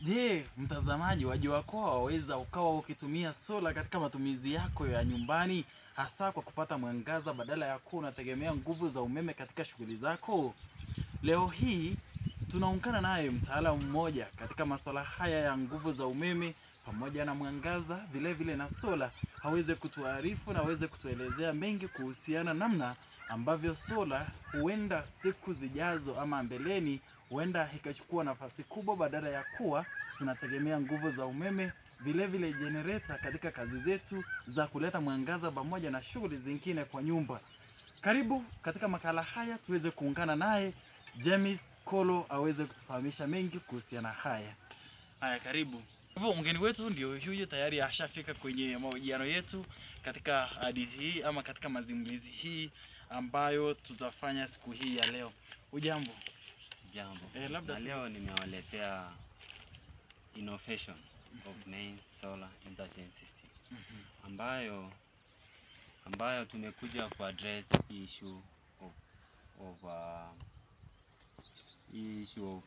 Je, mtazamaji, wajua kuwa waweza ukawa ukitumia sola katika matumizi yako ya nyumbani, hasa kwa kupata mwangaza badala ya kuwa unategemea nguvu za umeme katika shughuli zako? Leo hii tunaungana naye mtaalamu mmoja katika masuala haya ya nguvu za umeme pamoja na mwangaza, vile vile na sola, aweze kutuarifu na aweze kutuelezea mengi kuhusiana namna ambavyo sola huenda siku zijazo ama mbeleni huenda ikachukua nafasi kubwa badala ya kuwa tunategemea nguvu za umeme, vile vile generator katika kazi zetu za kuleta mwangaza pamoja na shughuli zingine kwa nyumba. Karibu katika makala haya tuweze kuungana naye James Kolo aweze kutufahamisha mengi kuhusiana haya. Haya, karibu. Hivyo mgeni wetu ndio huyu tayari ashafika kwenye mahojiano yetu katika hadithi hii ama katika mazimulizi hii ambayo tutafanya siku hii ya leo. Ujambo? Jambo. Labda leo nimewaletea innovation of main solar interchange system ambayo tumekuja ku address issue of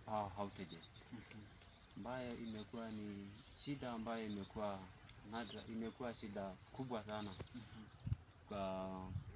power outages ambayo imekuwa ni shida ambayo imekuwa shida kubwa sana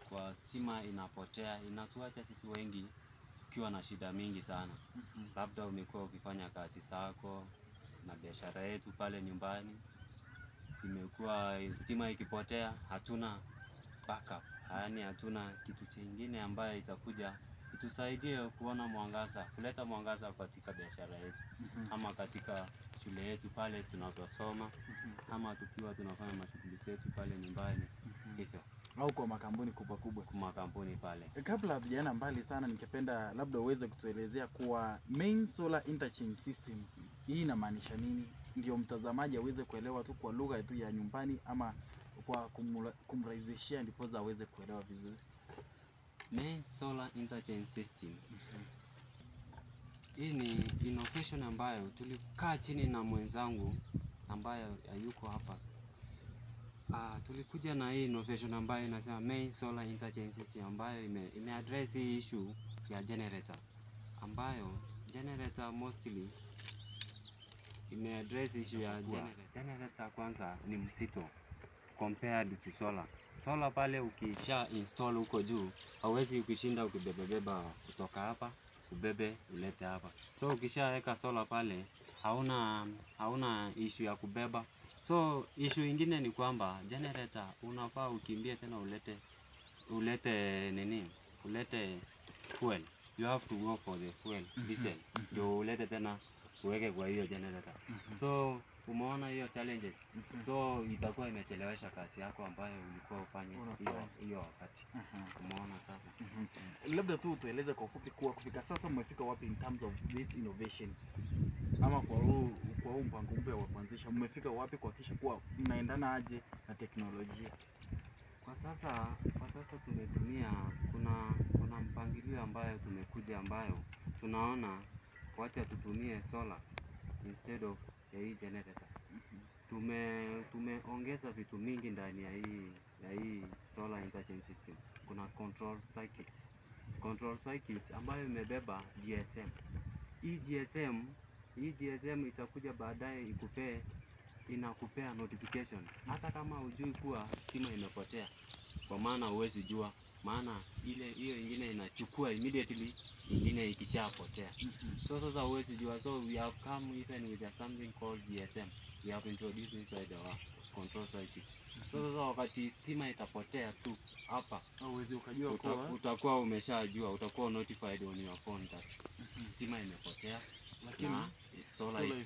kwa stima inapotea, inatuacha sisi wengi tukiwa na shida mingi sana. Labda umekuwa ukifanya kazi zako na biashara yetu pale nyumbani, imekuwa stima ikipotea, hatuna backup, yaani hatuna kitu kingine ambayo itakuja itusaidie kuona mwangaza, kuleta mwangaza katika biashara yetu, ama katika shule yetu pale tunaposoma, ama tukiwa tunafanya mashughuli zetu pale nyumbani hivyo, au kwa makampuni kubwa kubwa. Kwa makampuni pale. Kabla hatujaenda mbali sana, ningependa labda uweze kutuelezea kuwa main solar interchange system hii inamaanisha nini, ndio mtazamaji aweze kuelewa tu kwa lugha tu ya nyumbani, ama kwa kumrahisishia ndipo aweze kuelewa vizuri. Main solar interchange system hii ni innovation ambayo tulikaa chini na mwenzangu ambayo hayuko hapa. Tulikuja na hii innovation ambayo inasema main solar interchange system ambayo imeaddress hii issue ya generator, ambayo generator mostly imeaddress issue ya generator. Kwanza ni msito compared to solar. Solar pale ukisha install huko juu, hauwezi ukishinda ukibebeba kutoka hapa ubebe ulete hapa. So ukishaweka solar pale hauna issue ya kubeba. So issue ingine ni kwamba generator unafaa ukimbie tena ulete fuel. You have to go for the fuel diesel ndio ulete tena uweke kwa hiyo generator. So umeona hiyo challenges. So itakuwa imechelewesha kazi yako ambayo ulikuwa ufanye hiyo wakati. Umeona sasa. Labda tu tueleze kwa ufupi kuwa kufika sasa mmefika wapi in terms of this innovation, ama kwa huu mpango mpya wa kuanzisha mmefika wapi kuhakikisha kuwa mnaendana aje na teknolojia? Kwa sasa tumetumia kuna mpangilio ambayo tumekuja ambayo tunaona wacha tutumie solar instead of hii generator. Tumeongeza vitu mingi ndani ya hii solar interchange system. Kuna control circuits ambayo imebeba GSM. Hii GSM itakuja baadaye inakupea notification hata kama hujui kuwa stima imepotea, kwa maana huwezi jua, maana hiyo ingine inachukua immediately ingine ikishapotea. So sasa huwezi jua. So we have come even with something called GSM we have introduced inside our control circuit. So sasa wakati stima itapotea tu hapa, huwezi ukajua kwa utakuwa umeshajua, utakuwa notified on your phone that stima imepotea, lakini solar is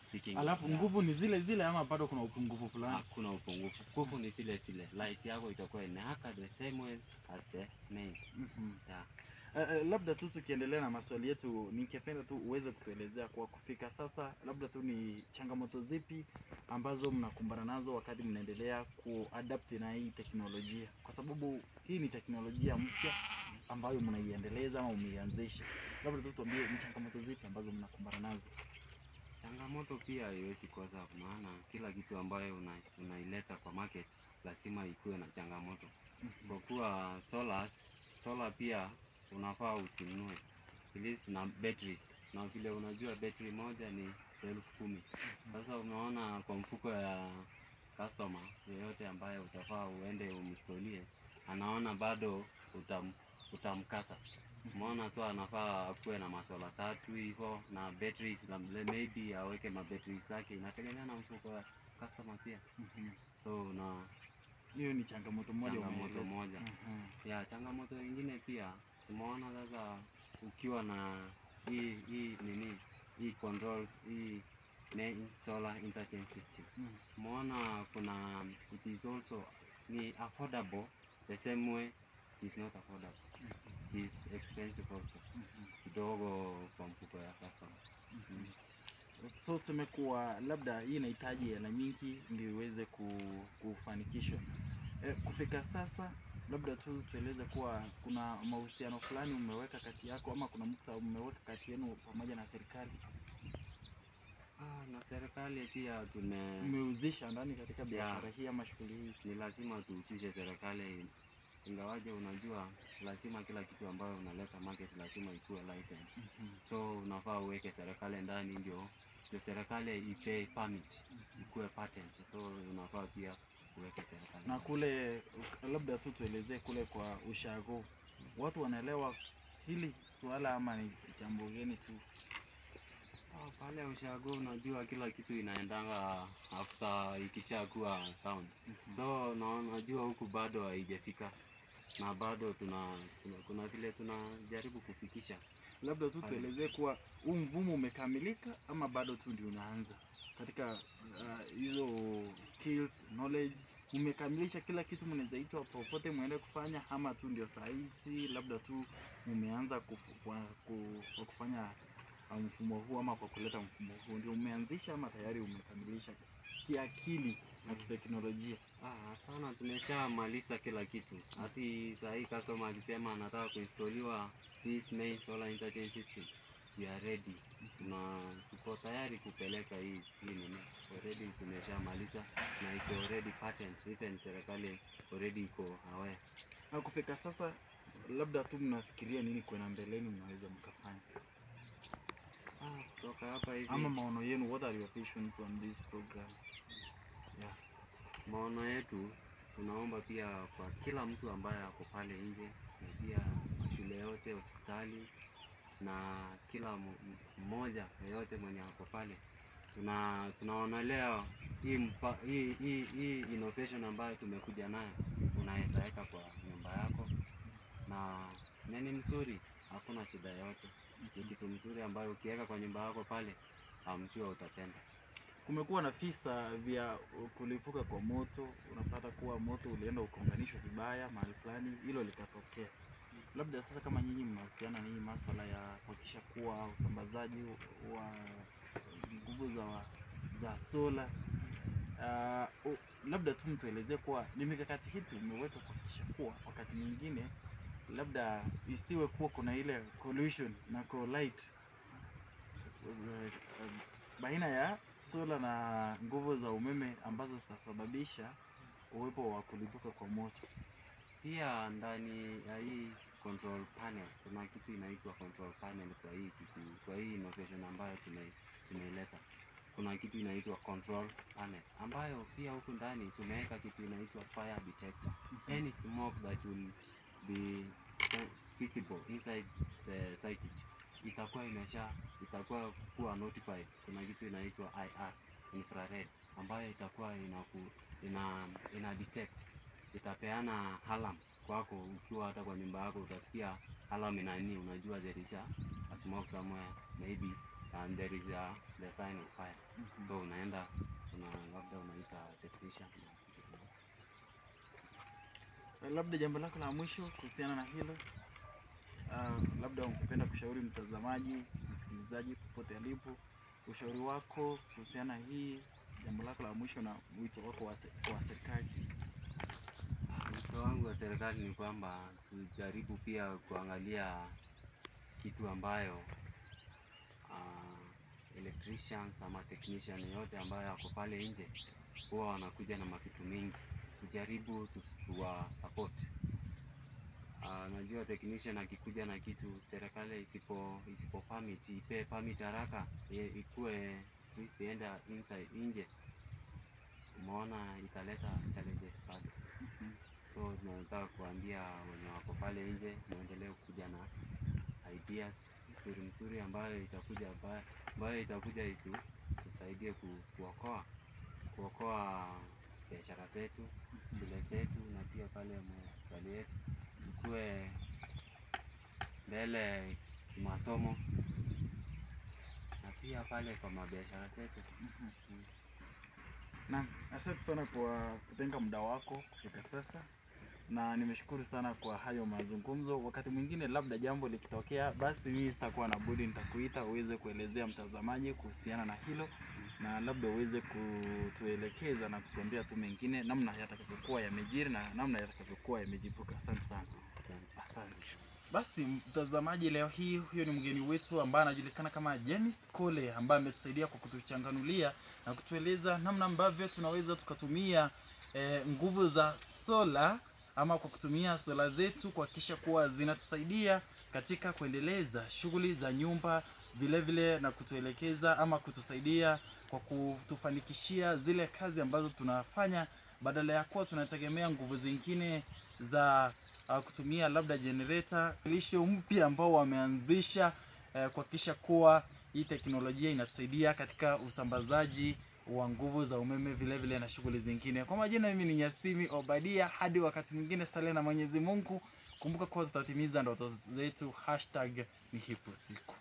speaking. Alafu nguvu ni zile ama bado kuna upungufu fulani? Hakuna upungufu. Nguvu ni zile. Light yako itakuwa inawaka the same way as the mains. Labda tu tukiendelea na maswali yetu, ningependa tu uweze kutuelezea kwa kufika sasa, labda tu ni changamoto zipi ambazo mnakumbana nazo wakati mnaendelea kuadapt na hii teknolojia, kwa sababu hii ni teknolojia mpya ambayo mnaiendeleza au umeianzisha. Labda tu tuambie ni changamoto zipi ambazo mnakumbana nazo. Changamoto pia haiwezi kosa, maana kila kitu ambayo unaileta kwa market lazima ikuwe na changamoto. Kwa kuwa solar pia unafaa usinunue at least na batteries, na vile unajua battery moja ni 10,000. Sasa unaona kwa mfuko ya customer yeyote ambaye utafaa uende umstolie, anaona bado utamkasa. Umeona, so anafaa akuwe na masola 3 hivyo na batteries, na maybe aweke mabatteries zake, inategemea na mfuko ya customer pia. So na hiyo ni changamoto moja moja. Ya changamoto nyingine pia tumeona sasa, ukiwa na hii controls, hii main solar interchange system, umeona kuna it is also ni affordable the same way it is not affordable. It is expensive also kidogo kwa mfuko ya customer. So useme kuwa labda hii inahitaji hela nyingi ndio iweze kufanikishwa. Kufika sasa, labda tu tueleze kuwa kuna mahusiano fulani umeweka kati yako, ama kuna mtu umeweka kati yenu pamoja na serikali? Na serikali pia umehusisha ndani katika biashara hii ama shughuli hii? Ni lazima tuhusishe serikali, ingawaje unajua lazima kila kitu ambayo unaleta market lazima ikuwe license. So unafaa uweke serikali ndani, ndio serikali ipee permit, ikuwe patent. So unafaa pia uweke serikali. Na kule labda tu tuelezee kule kwa ushago, watu wanaelewa hili swala ama ni jambo geni tu? Pale ushago unajua kila kitu inaendanga after ikishakuwa town. So unajua huku bado haijafika, na bado kuna vile tunajaribu kufikisha. Labda tu tuelezee kuwa huu mvumo umekamilika ama bado tu ndio unaanza katika hizo skills, knowledge, umekamilisha kila kitu mnaweza itwa popote muende kufanya, ama tu ndio saa hizi labda tu umeanza kufanya mfumo huu, ama kwa kuleta mfumo huu ndio umeanzisha, ama tayari umekamilisha kiakili na kiteknolojia? Hapana, tumeshamaliza kila kitu. Hadi saa hii customer akisema anataka kuinstoliwa this main solar interchange system, we are ready. Tuko tayari kupeleka hii nini. Already tumeshamaliza na iko already patent, even serikali already iko aware. Kufika sasa, labda tu mnafikiria nini kwenda mbeleni mnaweza mkafanya? Kutoka hapa hivi, ama maono yenu, what are your visions on this program? Maono yetu, tunaomba pia kwa kila mtu ambaye ako pale nje, na pia mashule yote, hospitali, na kila mmoja yeyote mwenye ako pale, tunaonelea hii innovation ambayo tumekuja nayo unaweza weka kwa nyumba yako, na ni mzuri, hakuna shida yote. Ni kitu mzuri ambayo ukiweka kwa nyumba yako pale, I'm sure utapenda. Kumekuwa na visa vya kulipuka kwa moto, unapata kuwa moto ulienda ukaunganishwa vibaya mahali fulani, hilo likatokea. Labda sasa kama nyinyi mnahusiana na hii masuala ya kuhakikisha kuwa usambazaji wa nguvu za sola, labda tu mtuelezee kuwa ni mikakati hipi umeweka kuhakikisha kuwa wakati mwingine labda isiwe kuwa kuna ile collision na collide baina ya sola na nguvu za umeme ambazo zitasababisha uwepo wa kulipuka kwa moto. Pia ndani ya hii control panel kuna kitu inaitwa control panel. Kwa hii innovation ambayo tumeileta, kuna kitu inaitwa control panel ambayo pia huku ndani tumeweka kitu inaitwa fire detector. Any smoke that will be visible inside the circuit itakuwa kuwa notified. Kuna kitu inaitwa IR, infrared, ambayo itakuwa ina detect, itapeana alarm kwako. Ukiwa hata kwa nyumba yako utasikia alarm inani, unajua there is a smoke somewhere maybe, and there is the sign of fire. So unaenda labda unaita technician. Labda jambo lako la mwisho kuhusiana na hilo, labda ungependa kushauri mtazamaji, msikilizaji popote alipo, ushauri wako kuhusiana hii, jambo lako la mwisho na wito wako wa serikali? Wito wangu wa serikali ni kwamba tujaribu pia kuangalia kitu ambayo electricians ama technician yote ambayo ako pale nje huwa wanakuja na makitu mingi, tujaribu tuwa support. Najua technician akikuja na kitu, serikali isipo permit, ipe permit haraka, ikuwe tukienda nje, umeona italeta challenges pale. So tunataka kuambia wenye wako pale nje muendelee kuja na ideas nzuri ambayo itakuja tusaidie kuokoa biashara zetu, shule zetu, na pia pale hospitali yetu tukue mbele masomo, na pia pale kwa mabiashara zetu. Na asante sana kwa kutenga muda wako kufika sasa, na nimeshukuru sana kwa hayo mazungumzo. Wakati mwingine labda jambo likitokea, basi mimi sitakuwa na budi, nitakuita uweze kuelezea mtazamaji kuhusiana na hilo, na labda uweze kutuelekeza na kutuambia tu mengine namna yatakavyokuwa yamejiri na namna yatakavyokuwa yamejipuka. Asante sana. Asante. Basi mtazamaji, leo hii huyo ni mgeni wetu ambaye anajulikana kama James Kole, ambaye ametusaidia kwa kutuchanganulia na kutueleza namna ambavyo tunaweza tukatumia nguvu za sola, ama kwa kutumia sola zetu kuhakikisha kuwa zinatusaidia katika kuendeleza shughuli za nyumba, vile vile na kutuelekeza ama kutusaidia kwa kutufanikishia zile kazi ambazo tunafanya, badala ya kuwa tunategemea nguvu zingine za kutumia labda generator. Lisho mpya ambao wameanzisha kuhakikisha kuwa hii teknolojia inatusaidia katika usambazaji wa nguvu za umeme, vile vile na shughuli zingine. Kwa majina, mimi ni Nyasimi Obadia. Hadi wakati mwingine, sale na Mwenyezi Mungu. Kumbuka kuwa tutatimiza ndoto zetu. #ni hipo siku.